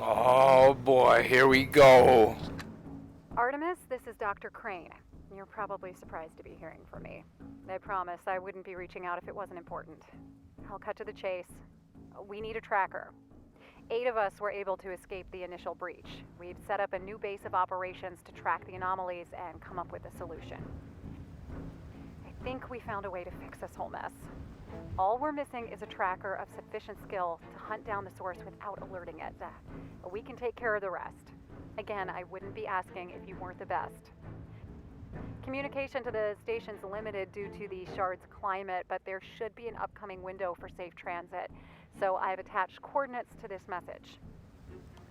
Oh boy, here we go. Artemis, this is Dr. Crane. You're probably surprised to be hearing from me. I promise I wouldn't be reaching out if it wasn't important. I'll cut to the chase. We need a tracker. 8 of us were able to escape the initial breach. We've set up a new base of operations to track the anomalies and come up with a solution. I think we found a way to fix this whole mess. All we're missing is a tracker of sufficient skill to hunt down the source without alerting it. We can take care of the rest. Again, I wouldn't be asking if you weren't the best. Communication to the station's limited due to the shard's climate, but there should be an upcoming window for safe transit. So I've attached coordinates to this message.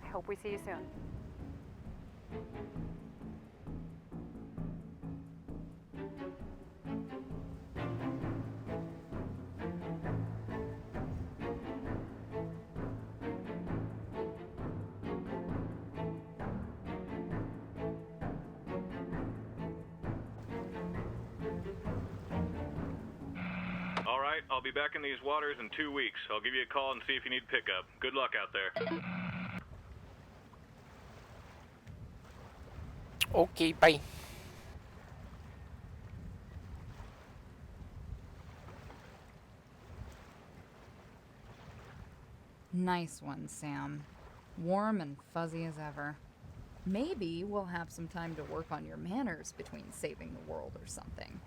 I hope we see you soon. All right, I'll be back in these waters in 2 weeks. I'll give you a call and see if you need pickup. Good luck out there. Okay, bye. Nice one, Sam. Warm and fuzzy as ever. Maybe we'll have some time to work on your manners between saving the world or something.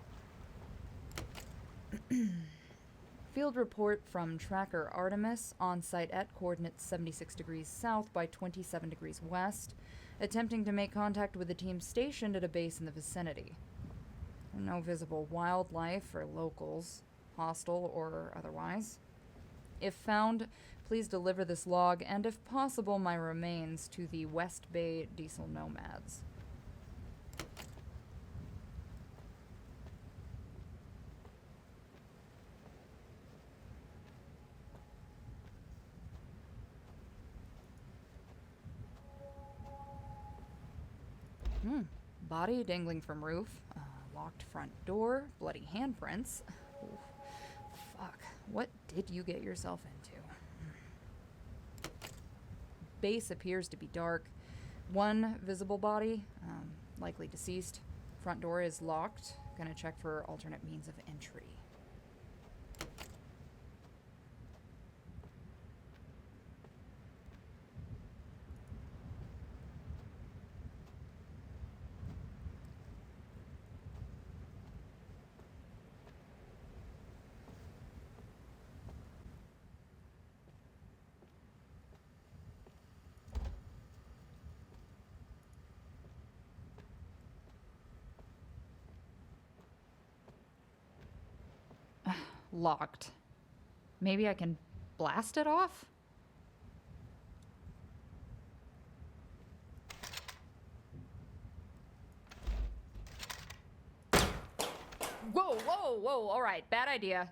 Field report from Tracker Artemis, on site at coordinates 76 degrees south by 27 degrees west, attempting to make contact with the team stationed at a base in the vicinity. No visible wildlife or locals, hostile or otherwise. If found, please deliver this log and, if possible, my remains to the West Bay Diesel Nomads. Body dangling from roof, locked front door, bloody handprints. Oof. Fuck, what did you get yourself into? Base appears to be dark. One visible body, likely deceased. Front door is locked. Gonna check for alternate means of entry. Locked. Maybe I can blast it off? Whoa, all right, bad idea.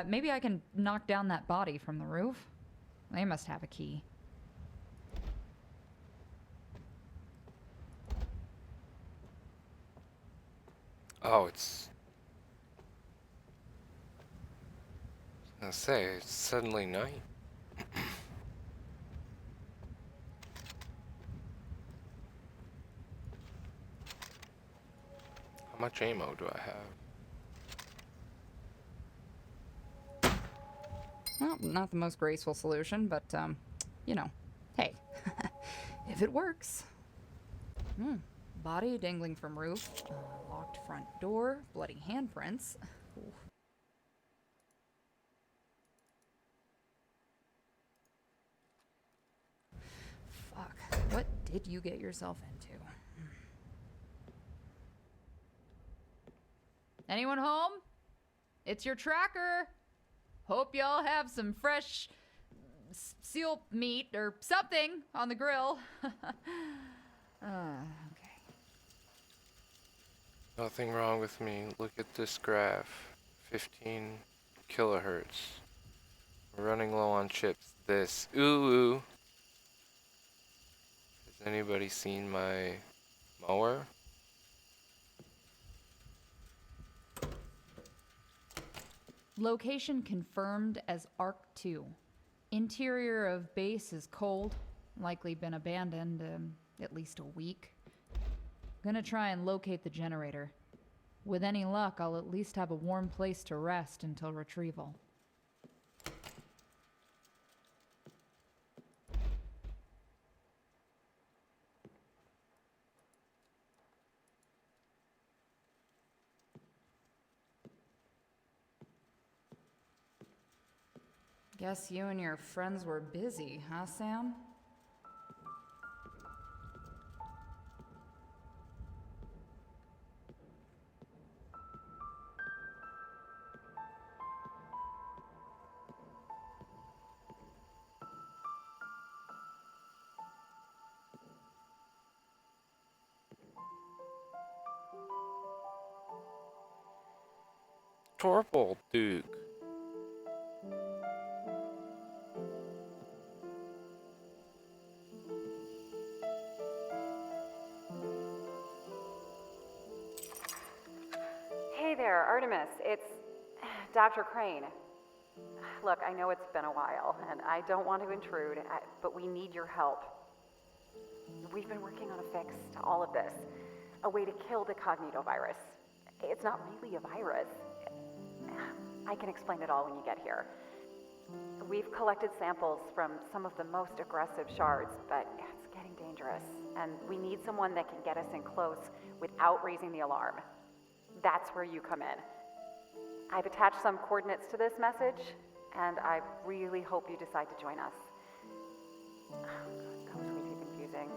Maybe I can knock down that body from the roof? They must have a key. Oh, I was gonna say, it's suddenly night. How much ammo do I have? Well, not the most graceful solution, but, you know, hey, if it works. Body dangling from roof, locked front door, bloody handprints. Oof. Fuck, what did you get yourself into? Anyone home? It's your tracker. Hope y'all have some fresh seal meat or something on the grill. Okay. Nothing wrong with me. Look at this graph. 15 kilohertz. We're running low on chips. This. Ooh. Has anybody seen my mower? Location confirmed as ARC 2. Interior of base is cold, likely been abandoned at least a week. Gonna try and locate the generator. With any luck, I'll at least have a warm place to rest until retrieval. Guess you and your friends were busy, huh, Sam? Torpal Duke. Hey there, Artemis. It's Dr. Crane. Look, I know it's been a while, and I don't want to intrude, but we need your help. We've been working on a fix to all of this, a way to kill the cognitovirus. It's not really a virus. I can explain it all when you get here. We've collected samples from some of the most aggressive shards, but it's getting dangerous, and we need someone that can get us in close without raising the alarm. That's where you come in. I've attached some coordinates to this message, and I really hope you decide to join us. Oh, God, that was way too confusing.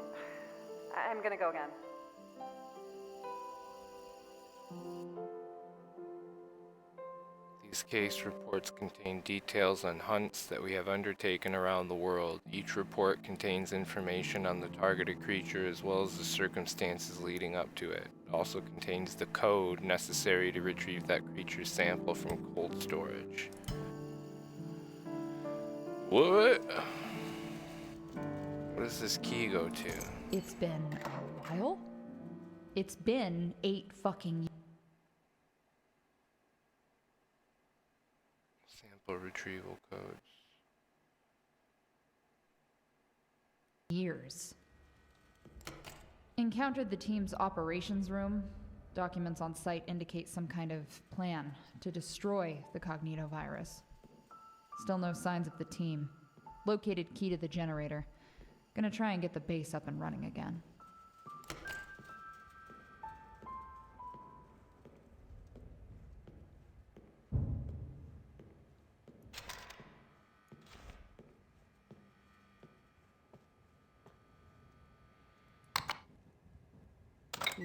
I'm gonna go again. These case reports contain details on hunts that we have undertaken around the world. Each report contains information on the targeted creature as well as the circumstances leading up to it. It also contains the code necessary to retrieve that creature's sample from cold storage. What? What does this key go to? It's been a while? It's been 8 fucking Sample retrieval codes. years. Encountered the team's operations room. Documents on site indicate some kind of plan to destroy the cognitovirus. Still no signs of the team. Located key to the generator. Gonna try and get the base up and running again.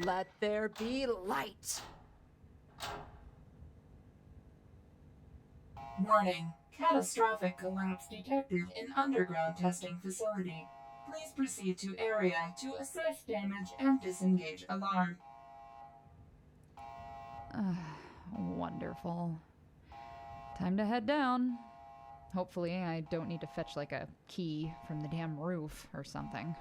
Let there be light. Warning. Catastrophic collapse detected in underground testing facility. Please proceed to area to assess damage and disengage alarm. Wonderful. Time to head down. Hopefully I don't need to fetch like a key from the damn roof or something.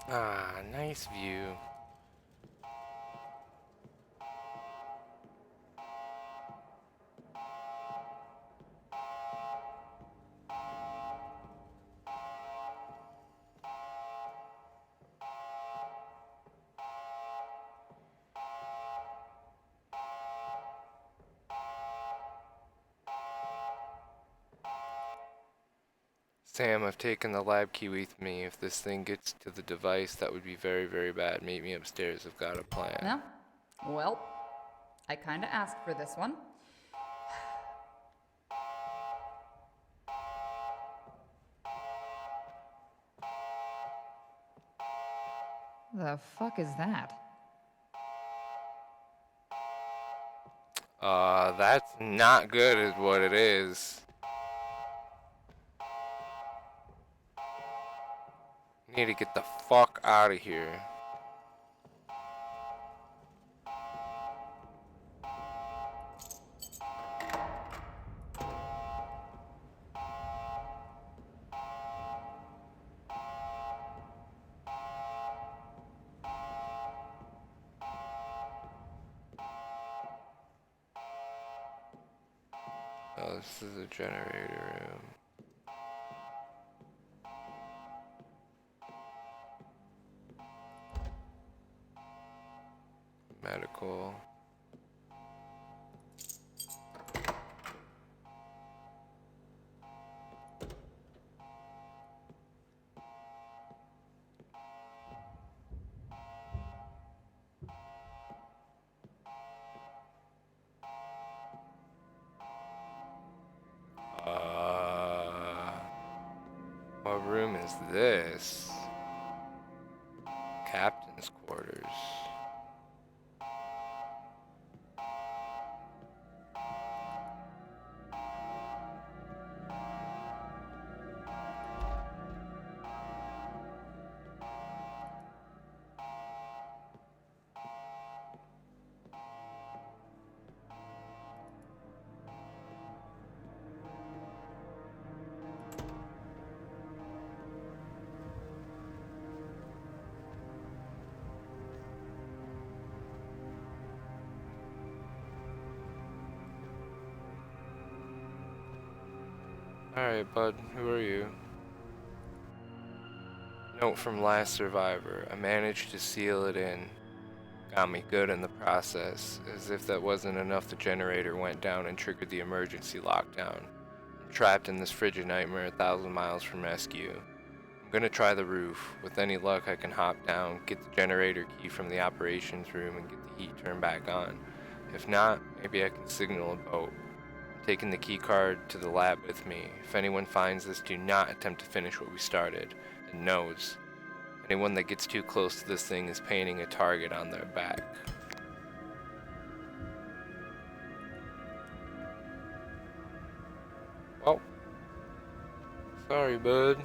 Ah, nice view. Sam, I've taken the lab key with me. If this thing gets to the device, that would be very, very bad. Meet me upstairs. I've got a plan. Yeah? Well, I kinda asked for this one. The fuck is that? That's not good is what it is. Need to get the fuck out of here. Oh, this is a generator room. Medical. What room is this? Captain's quarters. Alright, bud, who are you? Note from last survivor. I managed to seal it in. Got me good in the process. As if that wasn't enough, the generator went down and triggered the emergency lockdown. I'm trapped in this frigid nightmare 1,000 miles from rescue. I'm gonna try the roof. With any luck, I can hop down, get the generator key from the operations room, and get the heat turned back on. If not, maybe I can signal a boat. I'm taking the key card to the lab with me. If anyone finds this, do not attempt to finish what we started. And knows. Anyone that gets too close to this thing is painting a target on their back. Well, sorry, bud.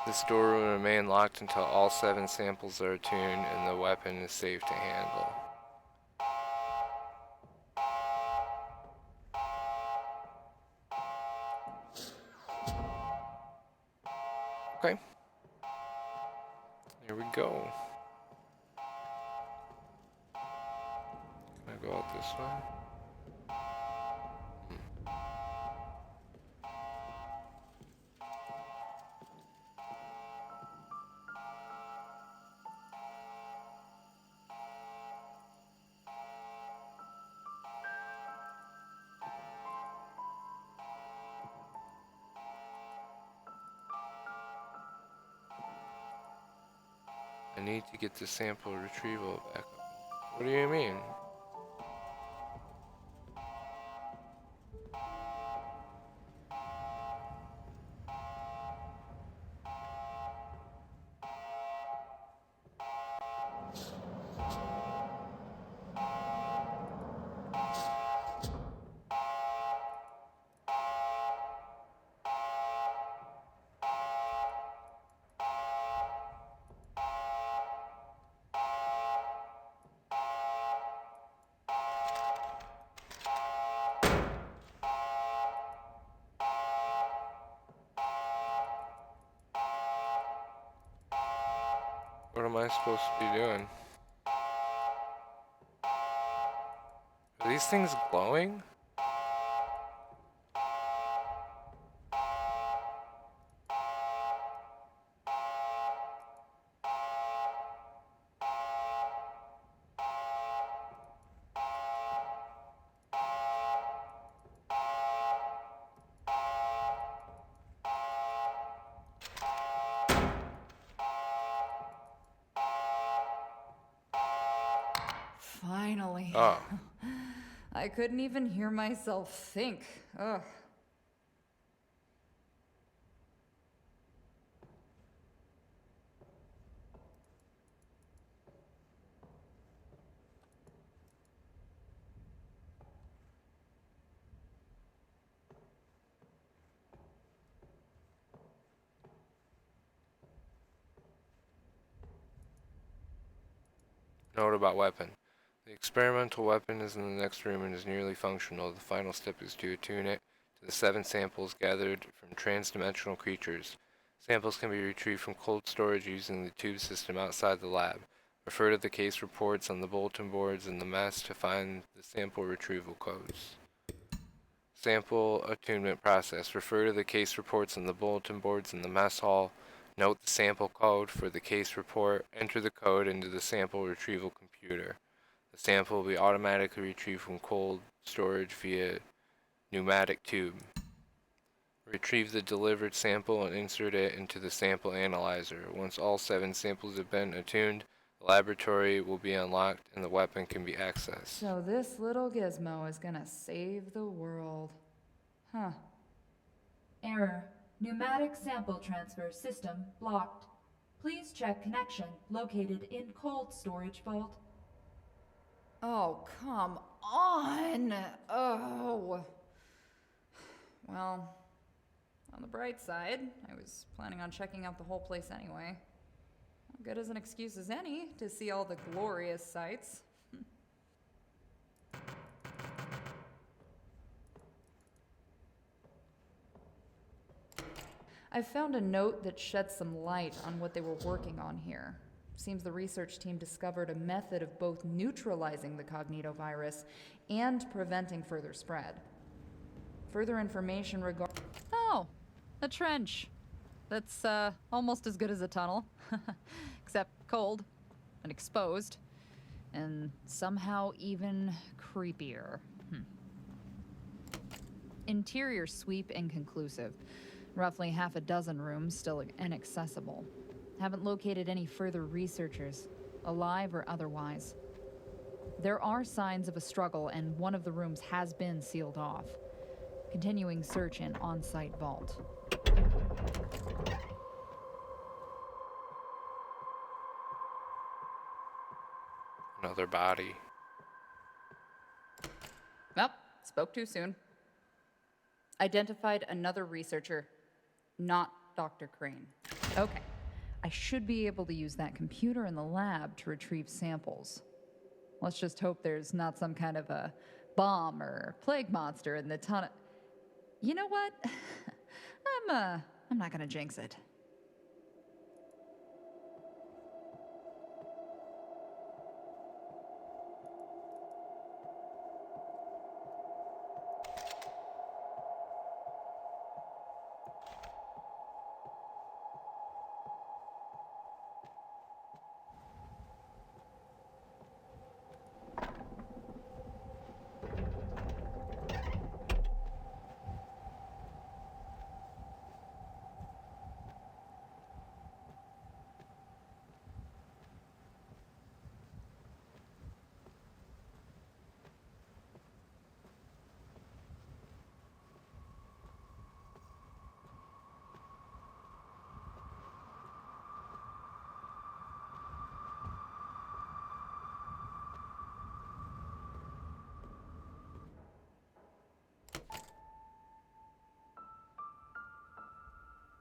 This door will remain locked until all 7 samples are attuned and the weapon is safe to handle. Okay. Here we go. Can I go out this way? I need to get the sample retrieval back up. What do you mean? What am I supposed to be doing? Are these things glowing? Finally. Oh. I couldn't even hear myself think. Ugh. Note about weapon. The experimental weapon is in the next room and is nearly functional. The final step is to attune it to the 7 samples gathered from transdimensional creatures. Samples can be retrieved from cold storage using the tube system outside the lab. Refer to the case reports on the bulletin boards in the mess to find the sample retrieval codes. Sample attunement process. Refer to the case reports on the bulletin boards in the mess hall. Note the sample code for the case report. Enter the code into the sample retrieval computer. The sample will be automatically retrieved from cold storage via pneumatic tube. Retrieve the delivered sample and insert it into the sample analyzer. Once all 7 samples have been attuned, the laboratory will be unlocked and the weapon can be accessed. So this little gizmo is gonna save the world. Huh. Error. Pneumatic sample transfer system blocked. Please check connection located in cold storage vault. Oh, come on! Oh. Well, on the bright side, I was planning on checking out the whole place anyway. Good as an excuse as any to see all the glorious sights. I found a note that sheds some light on what they were working on here. Seems the research team discovered a method of both neutralizing the cognitovirus and preventing further spread. Further information regarding... Oh, a trench. That's almost as good as a tunnel. Except cold and exposed. And somehow even creepier. Interior sweep inconclusive. Roughly half a dozen rooms still inaccessible. Haven't located any further researchers, alive or otherwise. There are signs of a struggle, and one of the rooms has been sealed off. Continuing search in on-site vault. Another body. Well, spoke too soon. Identified another researcher, not Dr. Crane. Okay. I should be able to use that computer in the lab to retrieve samples. Let's just hope there's not some kind of a bomb or plague monster in the tunnel. You know what? I'm not gonna jinx it.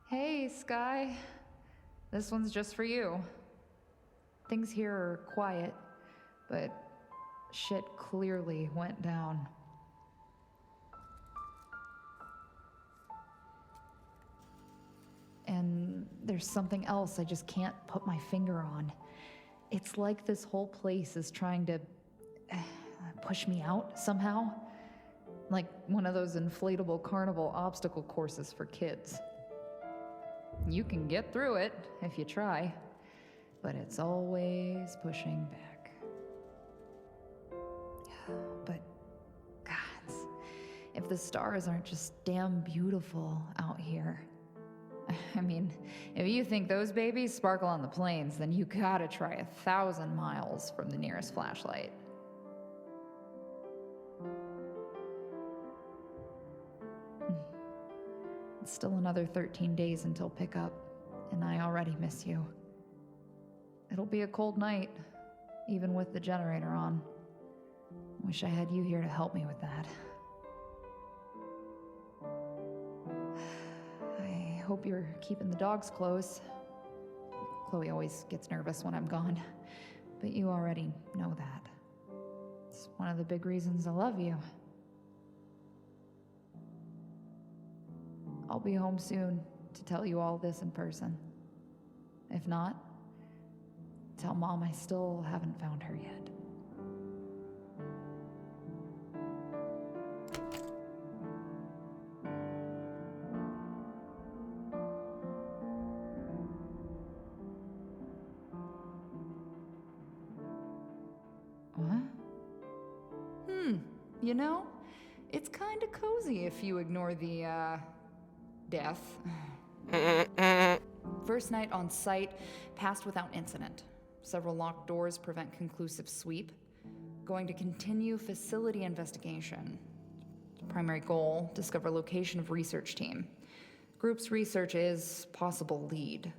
Hey, Sky. This one's just for you. Things here are quiet, but shit clearly went down. And there's something else I just can't put my finger on. It's like this whole place is trying to push me out somehow. Like one of those inflatable carnival obstacle courses for kids. You can get through it if you try, but it's always pushing back. But, gods, if the stars aren't just damn beautiful out here. I mean, if you think those babies sparkle on the plains, then you gotta try 1,000 miles from the nearest flashlight. It's still another 13 days until pickup, and I already miss you. It'll be a cold night, even with the generator on. Wish I had you here to help me with that. I hope you're keeping the dogs close. Chloe always gets nervous when I'm gone, but you already know that. It's one of the big reasons I love you. I'll be home soon to tell you all this in person. If not, tell Mom I still haven't found her yet. What? You know, it's kinda cozy if you ignore the, death. First night on site passed without incident. Several locked doors prevent conclusive sweep. Going to continue facility investigation. Primary goal, discover location of research team. Group's research is possible lead.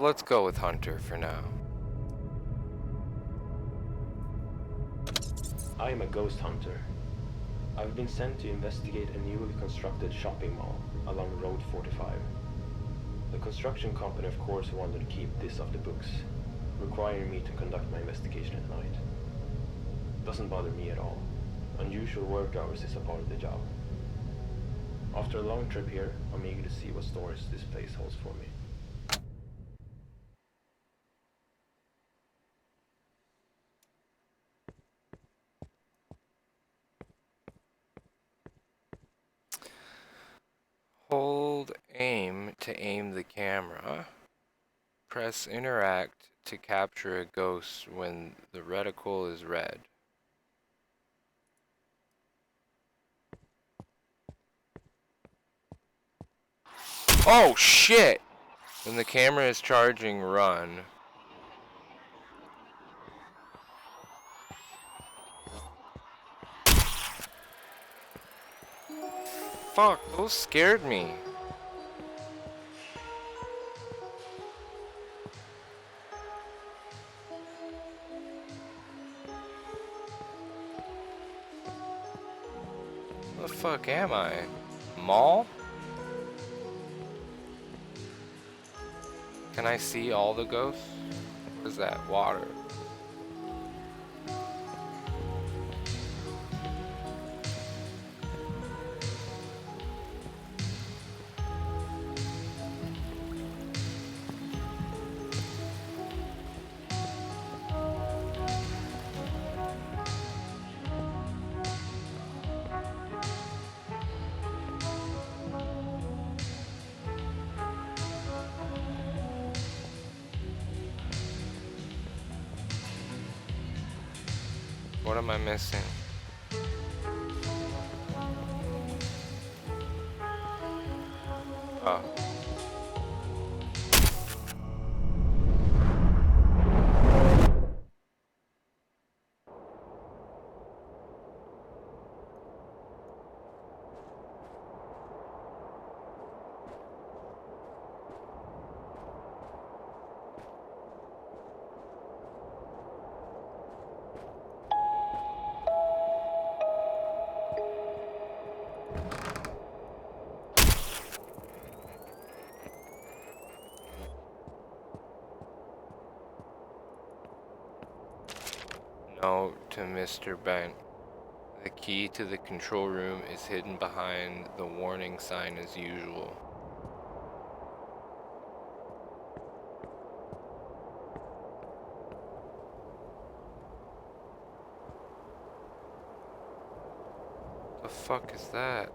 Let's go with Hunter for now. I am a ghost hunter. I've been sent to investigate a newly constructed shopping mall along Road 45. The construction company of course wanted to keep this off the books, requiring me to conduct my investigation at night. Doesn't bother me at all. Unusual work hours is a part of the job. After a long trip here, I'm eager to see what stories this place holds for me. Hold aim to aim the camera. Press interact to capture a ghost when the reticle is red. Oh shit! When the camera is charging, run. Fuck, those scared me. Where the fuck am I? Mall? Can I see all the ghosts? What is that? Water. What am I missing? Oh. Note to Mr. Bent. The key to the control room is hidden behind the warning sign as usual. fuck is that?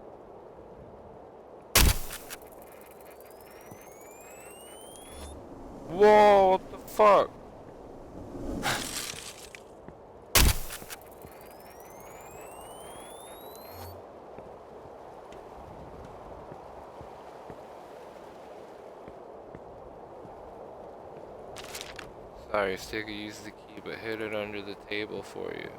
Whoa, what the fuck? Sorry, Sticky used the key, but hid it under the table for you.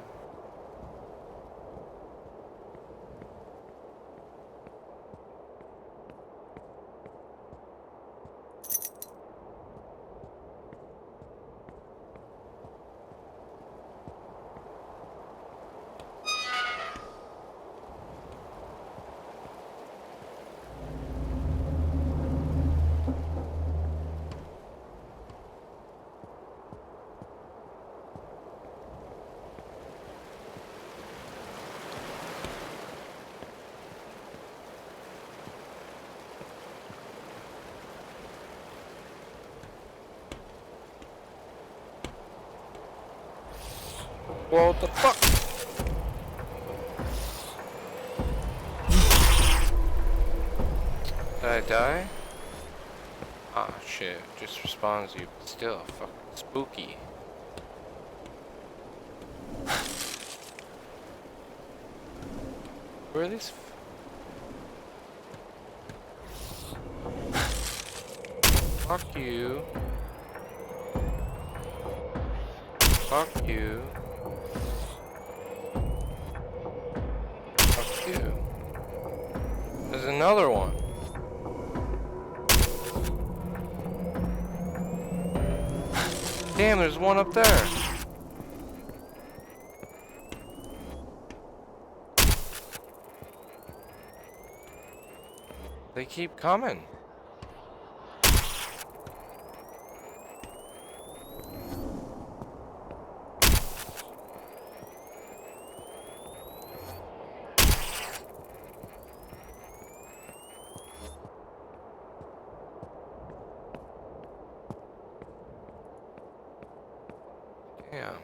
What the fuck? Did I die? Ah, shit. Just respawns you, but still fucking spooky. Where are these? Fuck you. Fuck you. Fuck you. There's another one. Damn, there's one up there. They keep coming. Damn.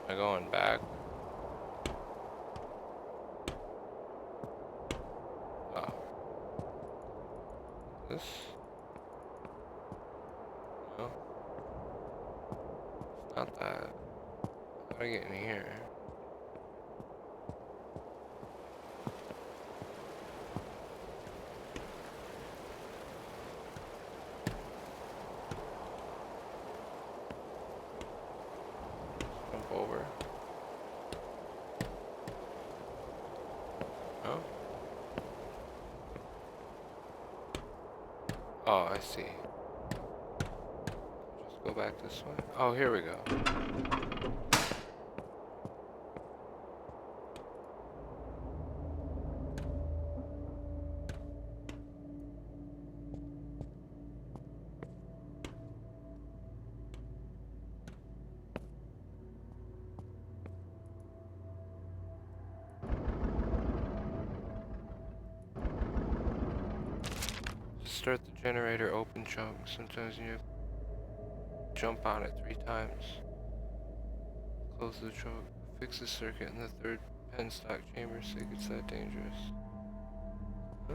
Am I going back? Oh. This? No. It's not that. How do I get in here? Jump over. Oh. Oh, I see. Just go back this way. Oh, here we go. Start the generator, open chunk. Sometimes you have to jump on it 3 times. Close the trunk. Fix the circuit in the 3rd penstock chamber. Say it's that dangerous. Huh?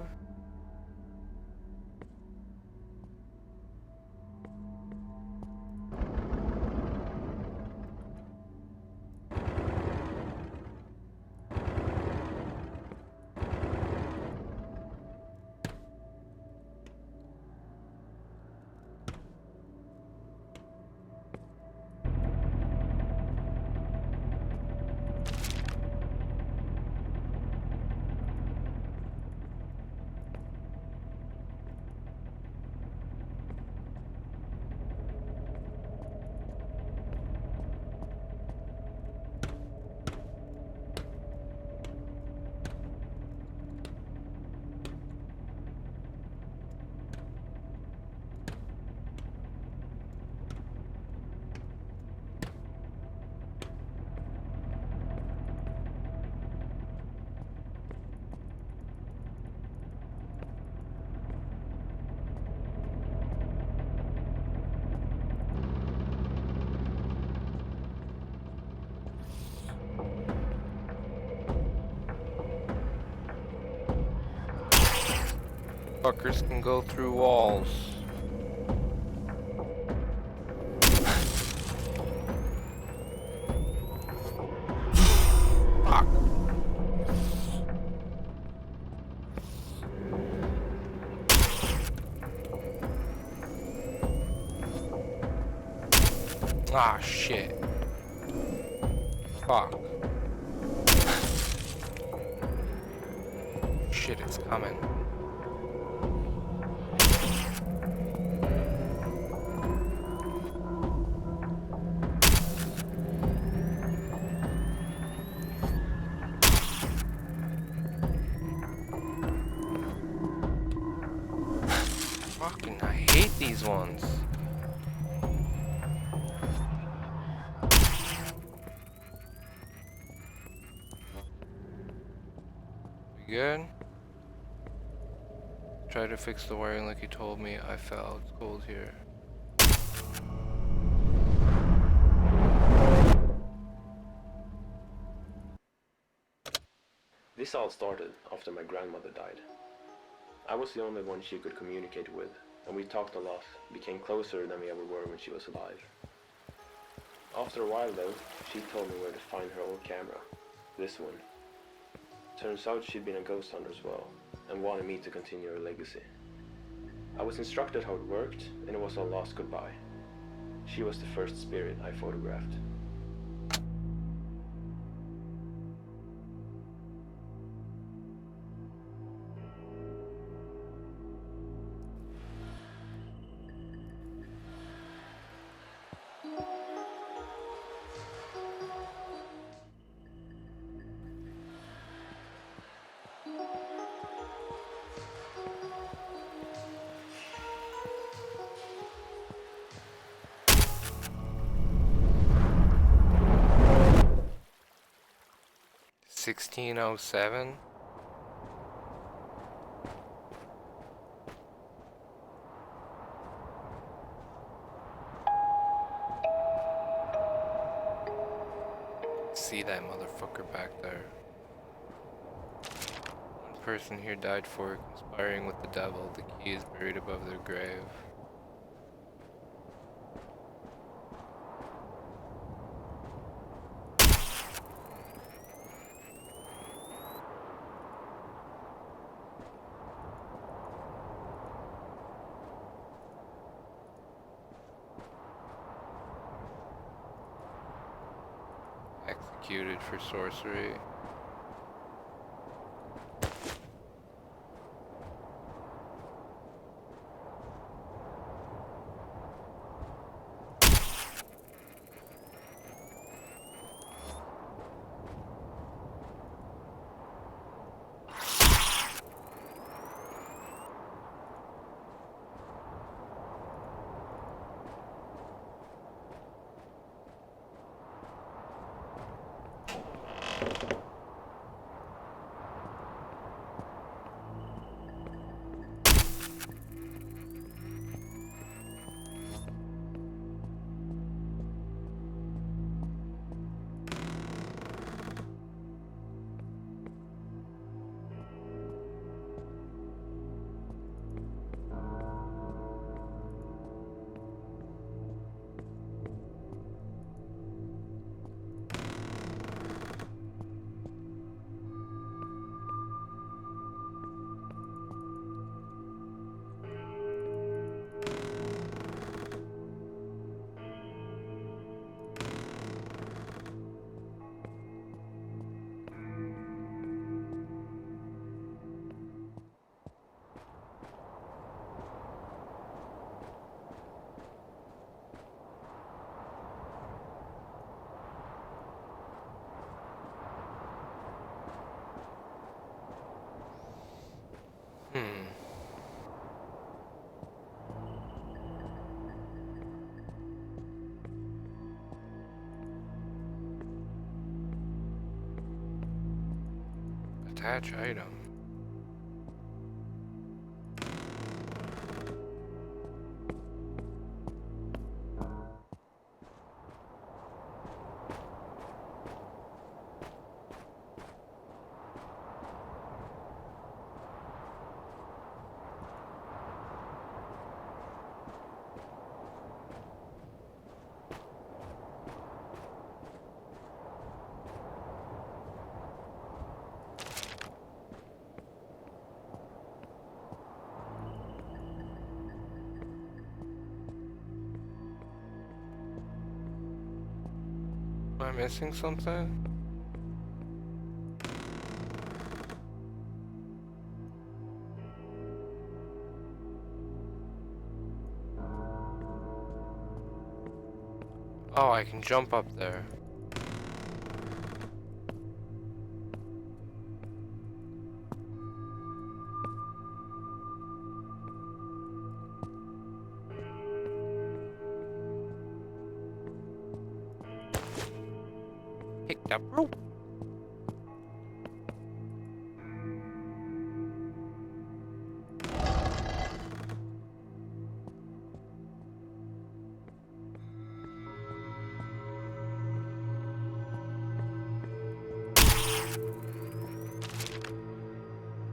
Fuckers can go through walls. Fuck. Ah, shit. Fuck. Shit, it's coming. Fucking, I hate these ones. We good? Try to fix the wiring like you told me. I fell. It's cold here. This all started after my grandmother died. I was the only one she could communicate with, and we talked a lot, became closer than we ever were when she was alive. After a while though, she told me where to find her old camera. This one. Turns out she'd been a ghost hunter as well, and wanted me to continue her legacy. I was instructed how it worked, and it was a last goodbye. She was the first spirit I photographed. $16.07. See that motherfucker back there. One person here died for conspiring with the devil. The key is buried above their grave. Executed for sorcery. Attach item. missing something? Oh, I can jump up there. Picked up rope.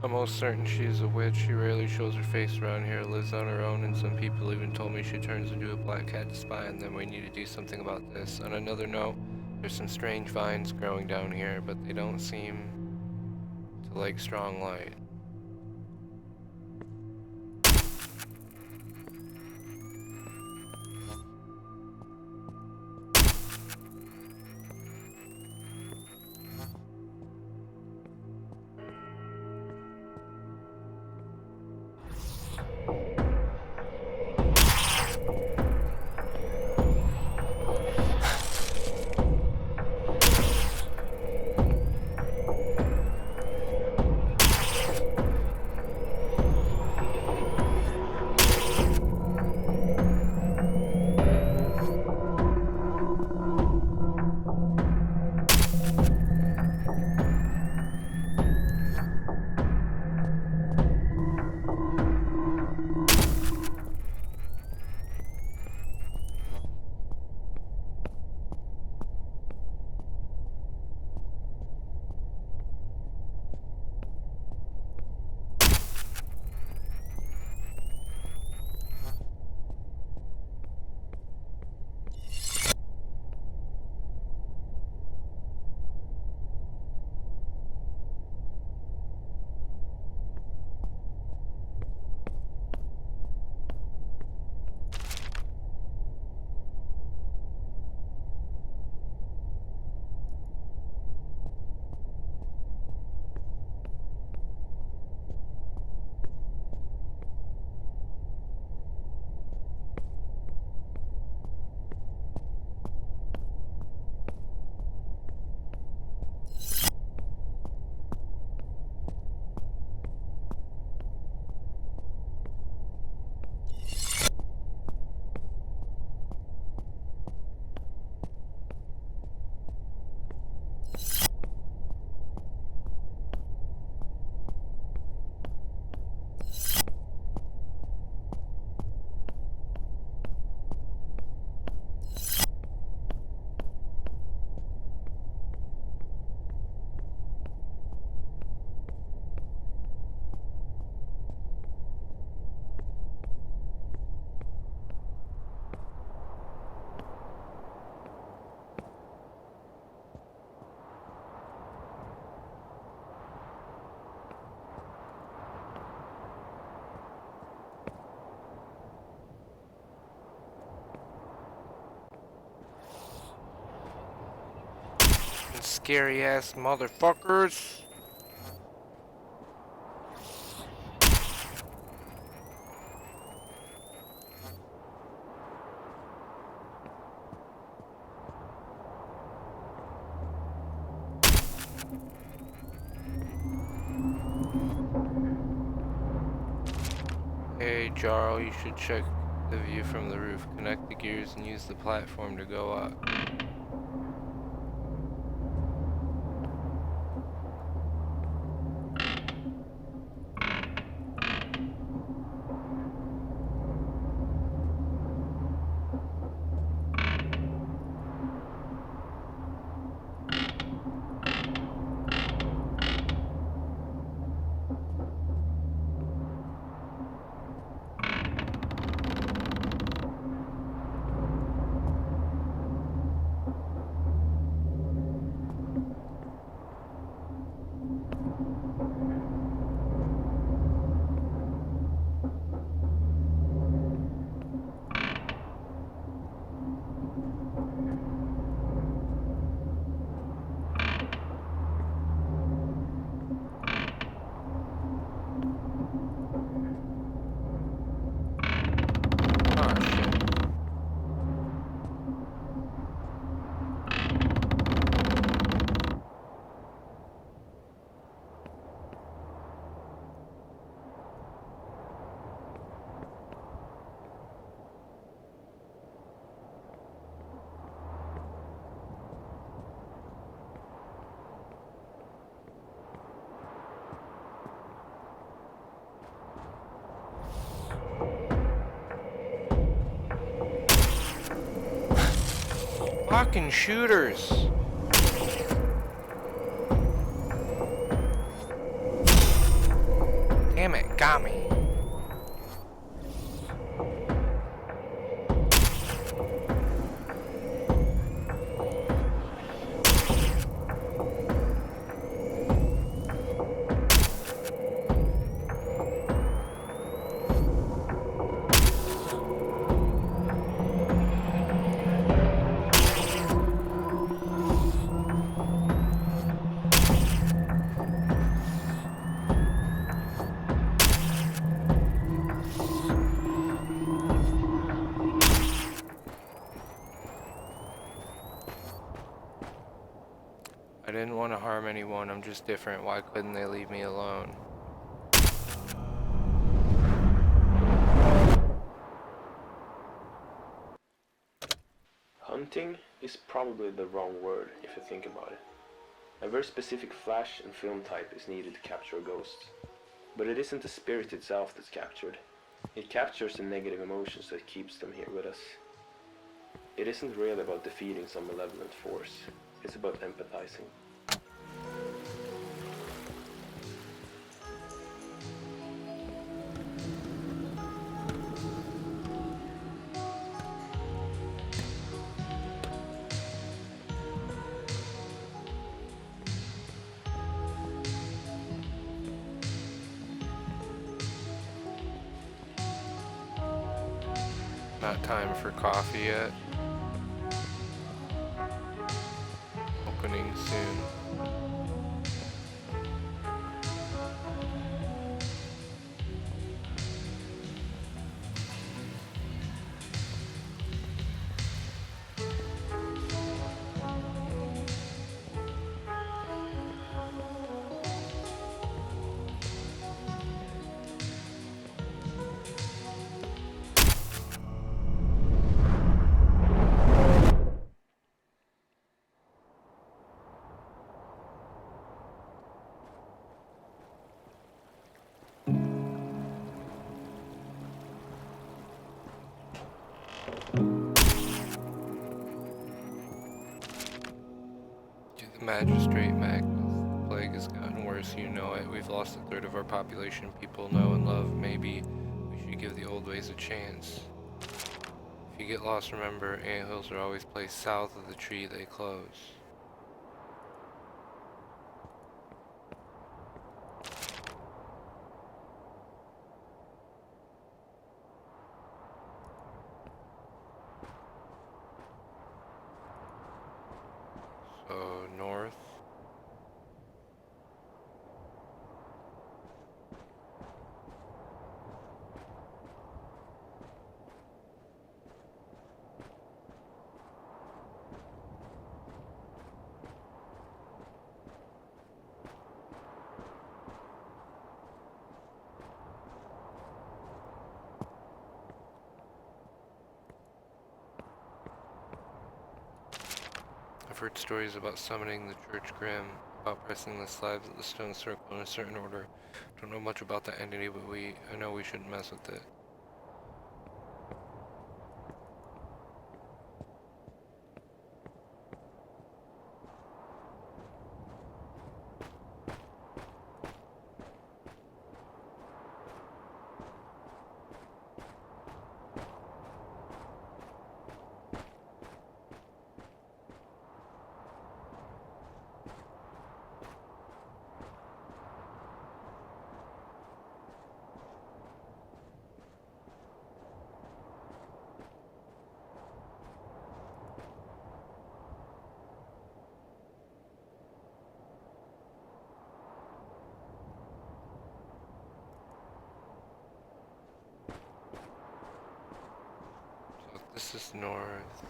I'm almost certain she's a witch. She rarely shows her face around here, lives on her own, and some people even told me she turns into a black cat to spy on them. We need to do something about this. On another note, there's some strange vines growing down here, but they don't seem to like strong light. Scary ass motherfuckers. Hey Jarl, you should check the view from the roof. Connect the gears and use the platform to go up. Fucking shooters. Damn it, got me. I didn't want to harm anyone, I'm just different. Why couldn't they leave me alone? Hunting is probably the wrong word if you think about it. A very specific flash and film type is needed to capture a ghost. But it isn't the spirit itself that's captured. It captures the negative emotions that keeps them here with us. It isn't really about defeating some malevolent force. It's about empathizing. Not time for coffee yet. Opening soon. Magistrate Magnus, the plague has gotten worse, you know it. We've lost a third of our population people know and love. Maybe we should give the old ways a chance. If you get lost, remember, anthills are always placed south of the tree they close. So, north. I've heard stories about summoning the Church Grim, about pressing the slabs of the stone circle in a certain order. Don't know much about the entity, but I know we shouldn't mess with it. This is north.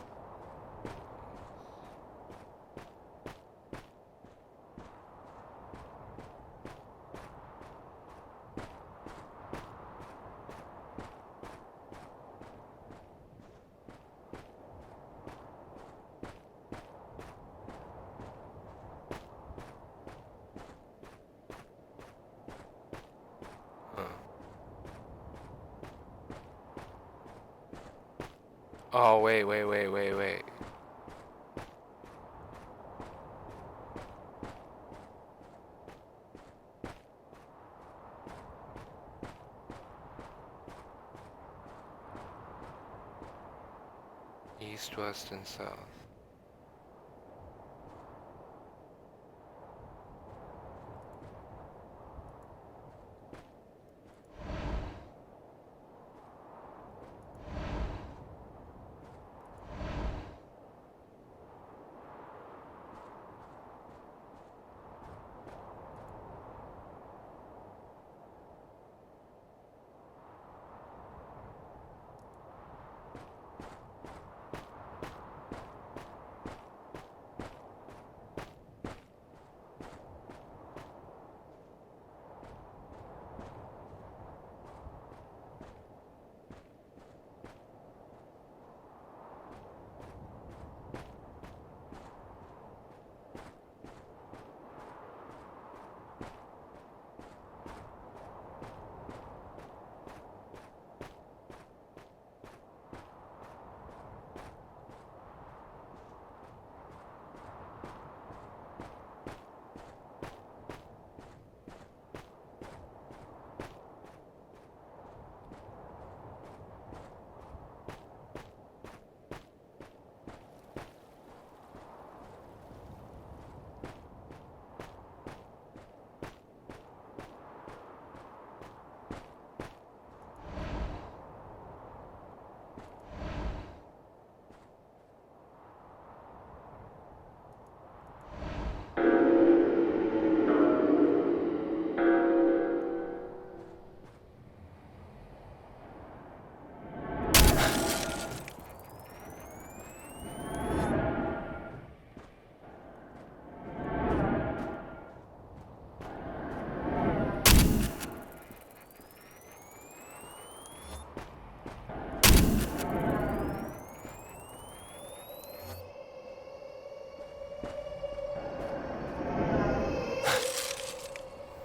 Oh, wait. east, west, and south.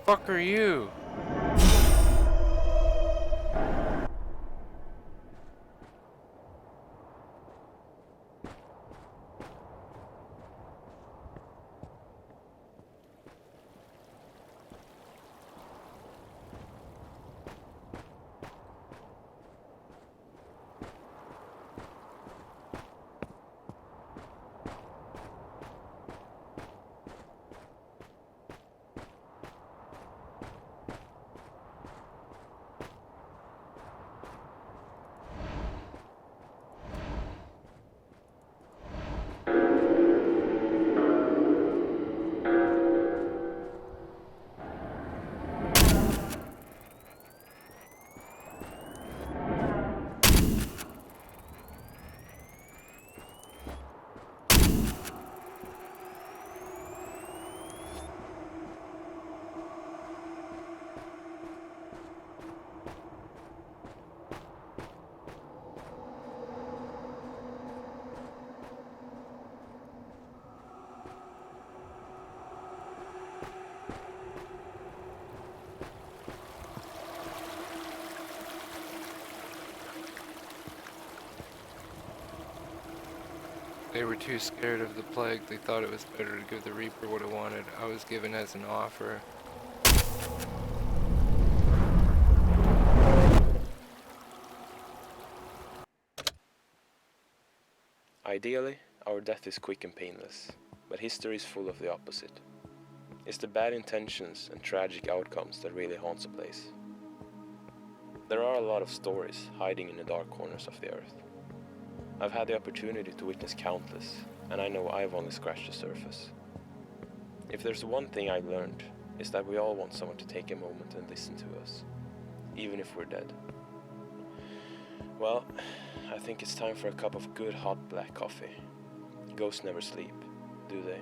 Fuck are you? They were too scared of the plague. They thought it was better to give the Reaper what it wanted. I was given as an offer. Ideally, our death is quick and painless, but history is full of the opposite. It's the bad intentions and tragic outcomes that really haunts a place. There are a lot of stories hiding in the dark corners of the earth. I've had the opportunity to witness countless, and I know I've only scratched the surface. If there's one thing I learned, it's that we all want someone to take a moment and listen to us, even if we're dead. Well, I think it's time for a cup of good hot black coffee. Ghosts never sleep, do they?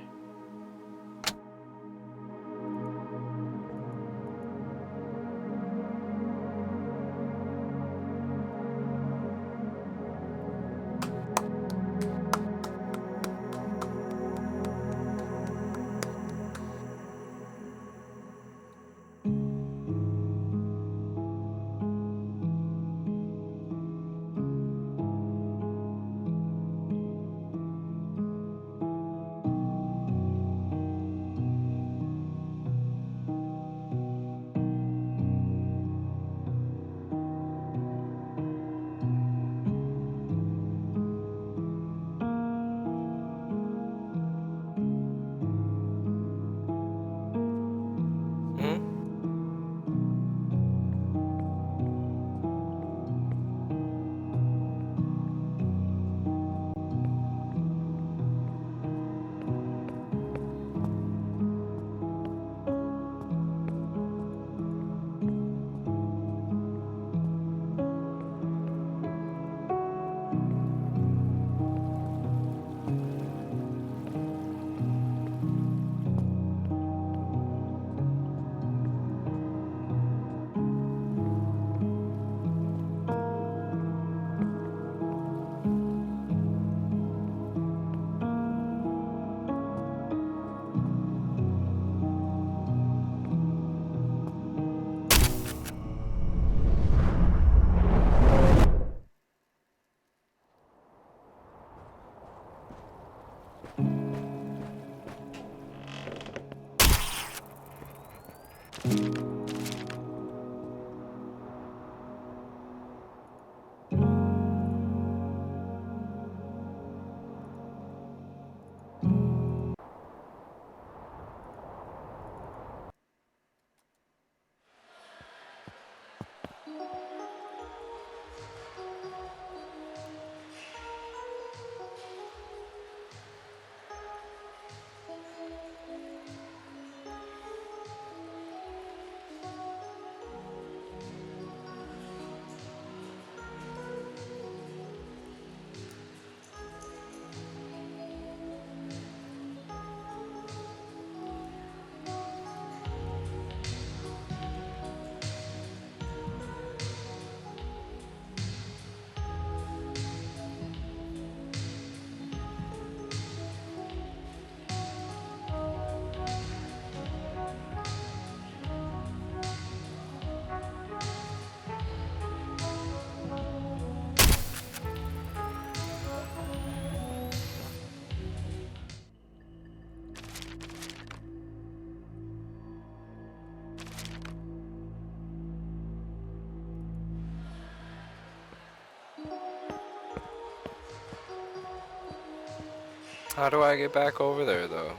How do I get back over there, though?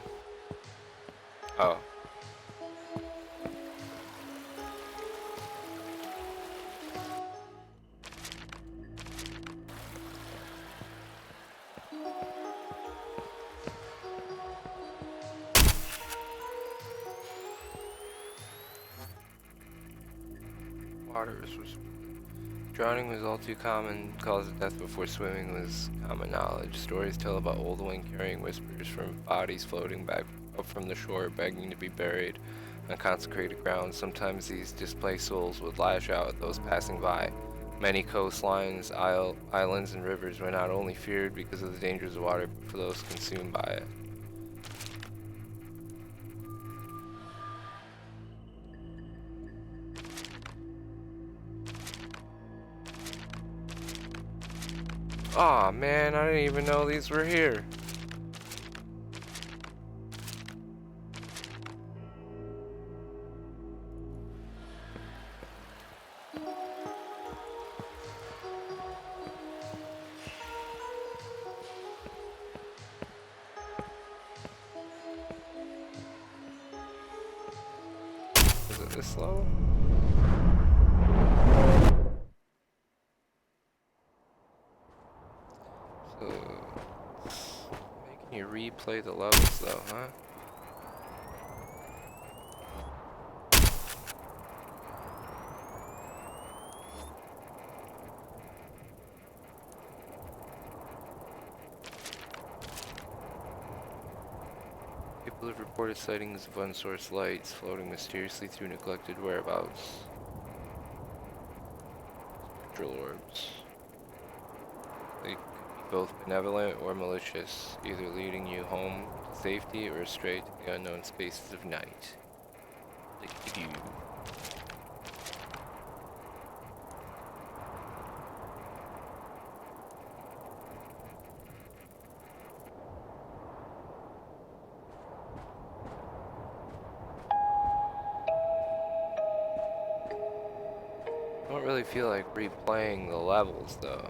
Oh. Drowning was all too common. Cause of death before swimming was common knowledge. Stories tell about old women carrying whispers from bodies floating back up from the shore, begging to be buried on consecrated ground. Sometimes these displaced souls would lash out at those passing by. Many coastlines, islands, and rivers were not only feared because of the dangers of water, but for those consumed by it. Aw, man, I didn't even know these were here. Is it this slow? So, making you replay the levels though, huh? People have reported sightings of unsourced lights floating mysteriously through neglected whereabouts. Spectral orbs. They could be both benevolent or malicious, either leading you home to safety or astray to the unknown spaces of night. Like you. I don't really feel like replaying the levels though.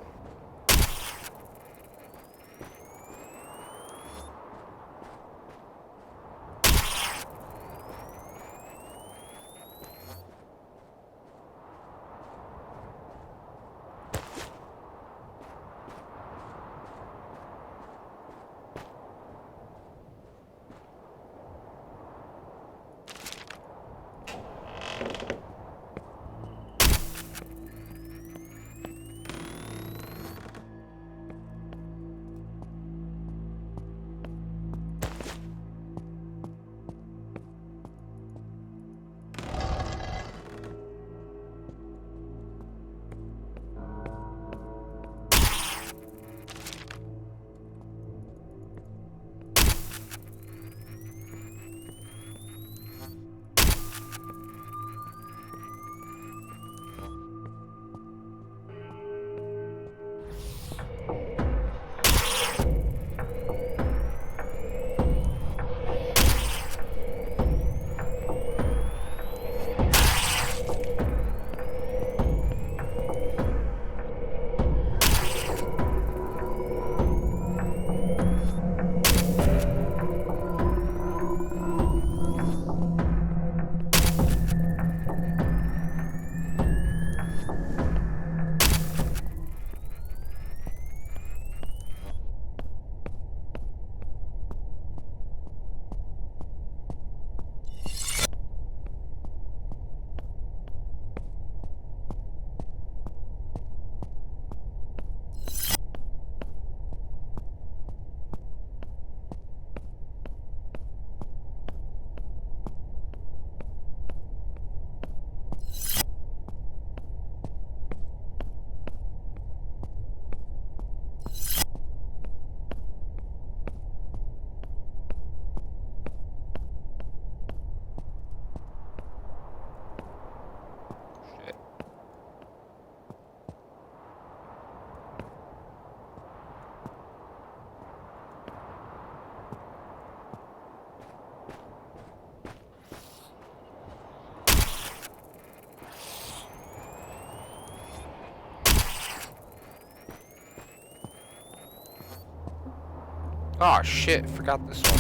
Oh shit, forgot this one.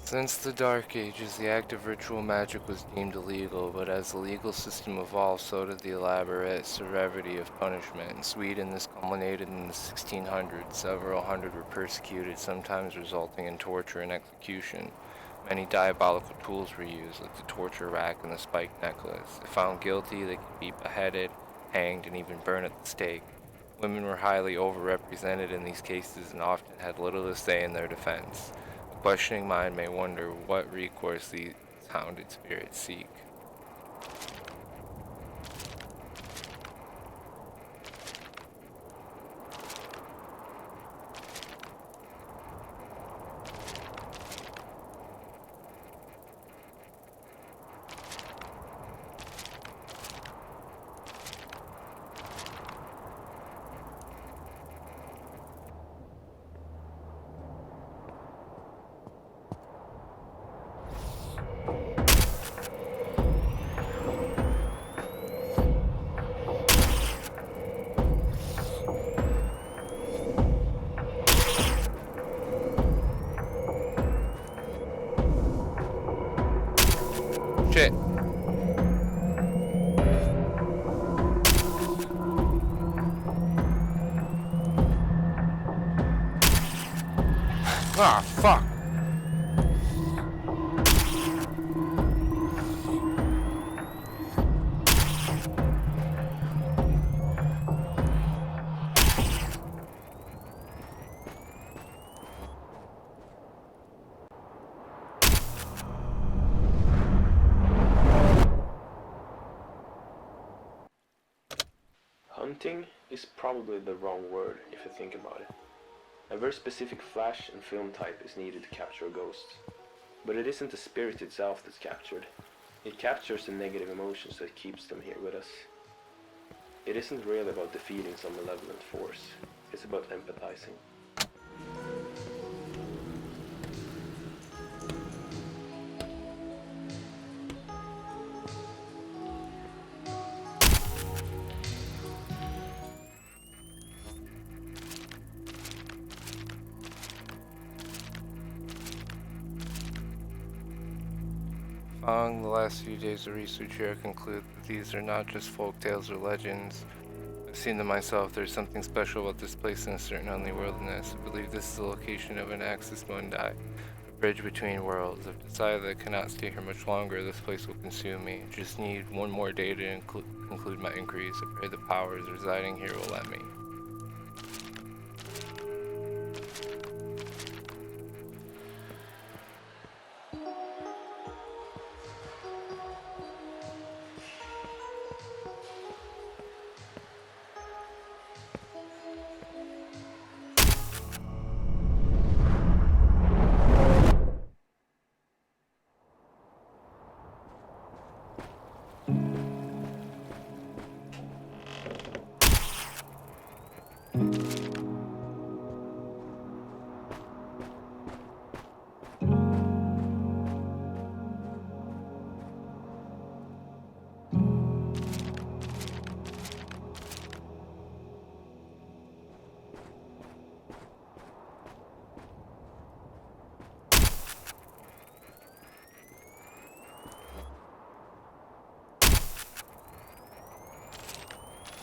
Since the Dark Ages, the act of ritual magic was deemed illegal, but as the legal system evolved, so did the elaborate severity of punishment. In Sweden, this culminated in the 1600s. Several hundred were persecuted, sometimes resulting in torture and execution. Many diabolical tools were used, like the torture rack and the spiked necklace. If found guilty, they could be beheaded, hanged, and even burned at the stake. Women were highly overrepresented in these cases and often had little to say in their defense. A questioning mind may wonder what recourse these hounded spirits seek. Shit. Ah, fuck. Hunting is probably the wrong word if you think about it. A very specific flash and film type is needed to capture a ghost. But it isn't the spirit itself that's captured. It captures the negative emotions that keeps them here with us. It isn't really about defeating some malevolent force. It's about empathizing. Following the last few days of research here, I conclude that these are not just folk tales or legends. I've seen them myself. There's something special about this place in a certain unworldliness. I believe this is the location of an Axis Mundi, a bridge between worlds. I've decided that I cannot stay here much longer. This place will consume me. Just need one more day to conclude my inquiries. I pray the powers residing here will let me.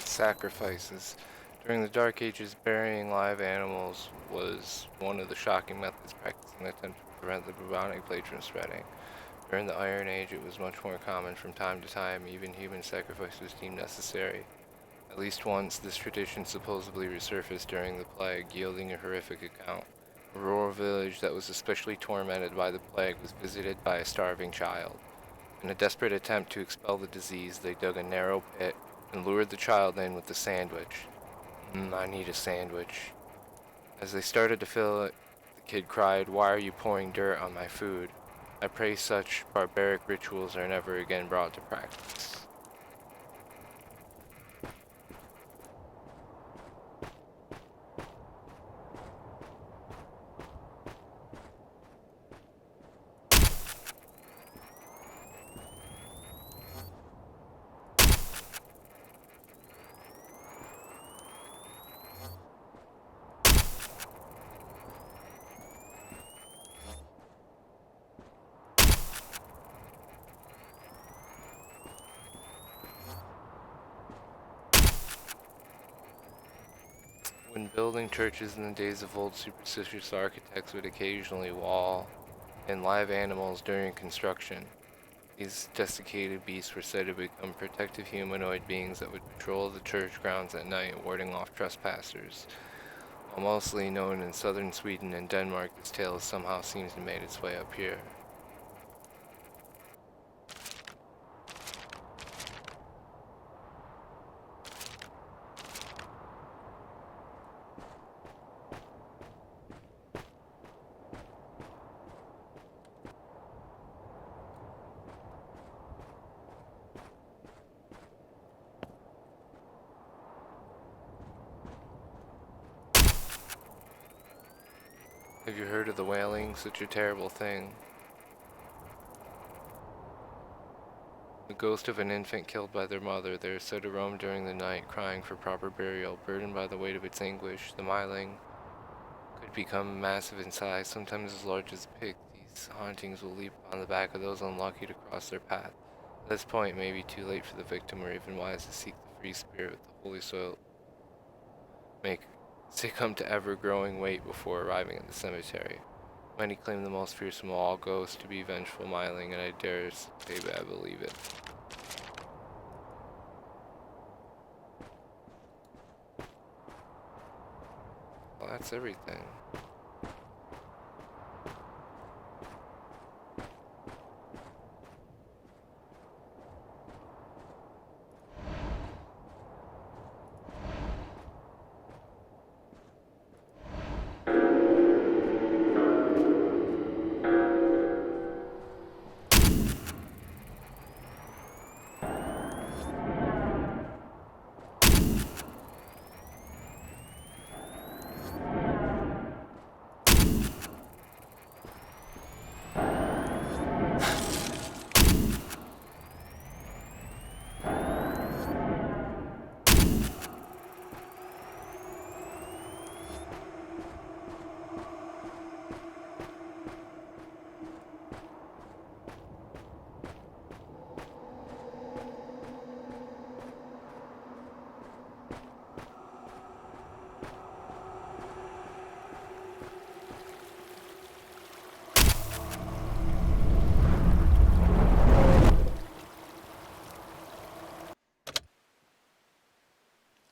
Sacrifices. During the Dark Ages, burying live animals was one of the shocking methods practiced in an attempt to prevent the bubonic plague from spreading. During the Iron Age, it was much more common. From time to time, even human sacrifice was deemed necessary. At least once, this tradition supposedly resurfaced during the plague, yielding a horrific account. A rural village that was especially tormented by the plague was visited by a starving child. In a desperate attempt to expel the disease, they dug a narrow pit and lured the child in with a sandwich. I need a sandwich. As they started to fill it, the The kid cried, "Why are you pouring dirt on my food?" I pray such barbaric rituals are never again brought to practice. When building churches in the days of old, superstitious architects would occasionally wall in live animals during construction. These desiccated beasts were said to become protective humanoid beings that would patrol the church grounds at night, warding off trespassers. While mostly known in southern Sweden and Denmark, this tale somehow seems to have made its way up here. Have you heard of the wailing? Such a terrible thing. The ghost of an infant killed by their mother. They are said to roam during the night, crying for proper burial. Burdened by the weight of its anguish, the myling could become massive in size, sometimes as large as a pig. These hauntings will leap on the back of those unlucky to cross their path. At this point, it may be too late for the victim, or even wise to seek the free spirit with the holy soil. Make succumb to ever-growing weight before arriving at the cemetery. Many claim the most fearsome of all ghosts to be vengeful myling, and I dare say that I believe it. Well, that's everything.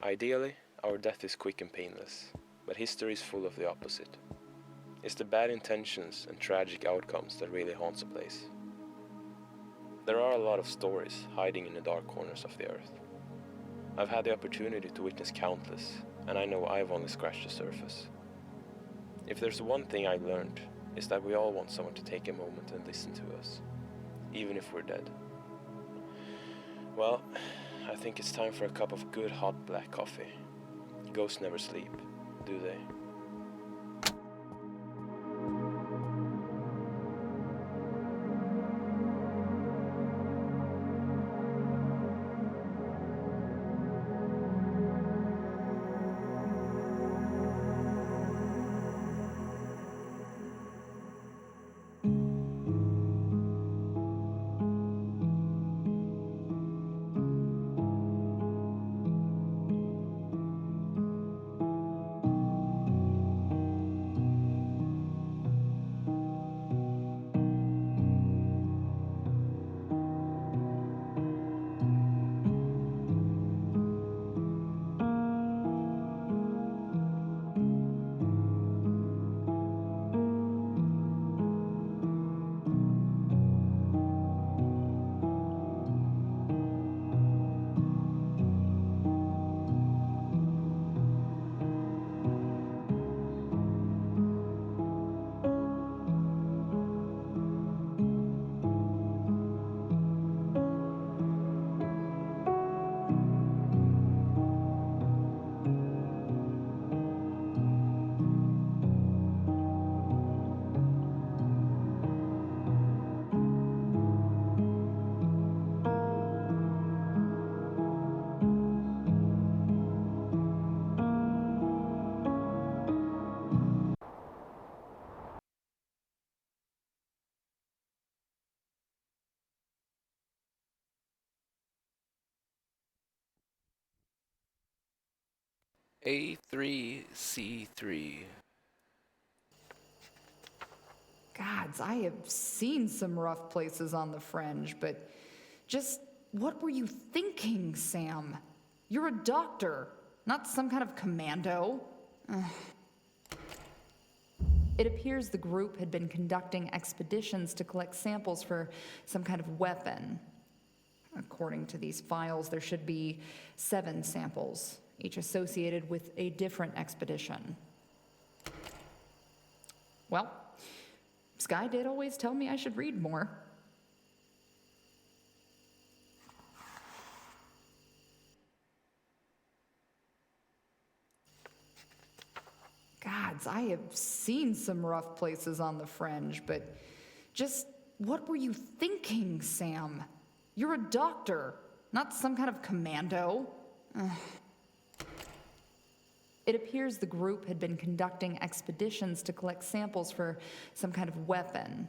Ideally, our death is quick and painless, but history is full of the opposite. It's the bad intentions and tragic outcomes that really haunts a place. There are a lot of stories hiding in the dark corners of the earth. I've had the opportunity to witness countless, and I know I've only scratched the surface. If there's one thing I learned, it's that we all want someone to take a moment and listen to us, even if we're dead. Well, I think it's time for a cup of good hot black coffee. Ghosts never sleep, do they? A3C3. Gods, I have seen some rough places on the fringe, but just what were you thinking, Sam? You're a doctor, not some kind of commando. Ugh. It appears the group had been conducting expeditions to collect samples for some kind of weapon. According to these files, there should be 7 samples, each associated with a different expedition. Well, Sky did always tell me I should read more. Gods, I have seen some rough places on the fringe, but just what were you thinking, Sam? You're a doctor, not some kind of commando. Ugh. It appears the group had been conducting expeditions to collect samples for some kind of weapon.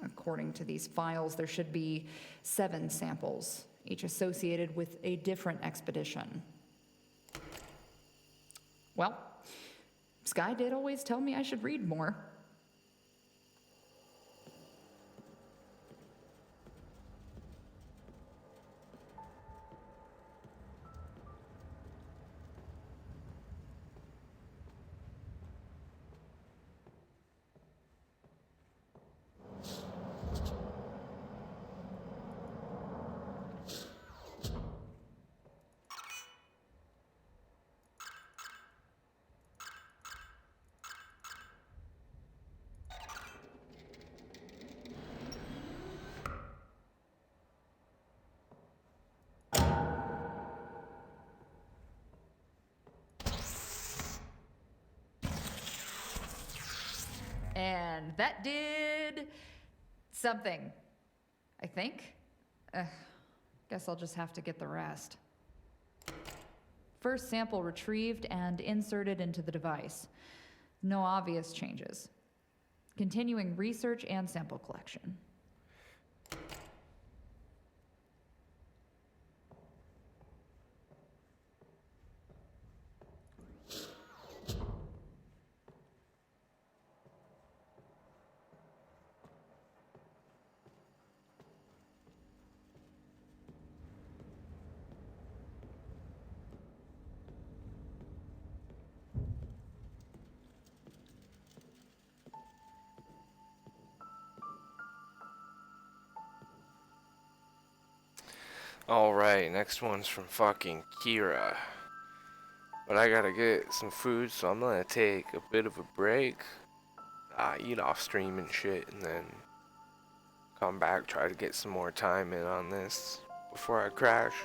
According to these files, there should be 7 samples, each associated with a different expedition. Well, Sky did always tell me I should read more. And that did something, I think. Guess I'll just have to get the rest. First sample retrieved and inserted into the device. No obvious changes. Continuing research and sample collection. Alright, next one's from fucking Kira. But I gotta get some food, so I'm gonna take a bit of a break. Eat off stream and shit, and then come back, try to get some more time in on this before I crash.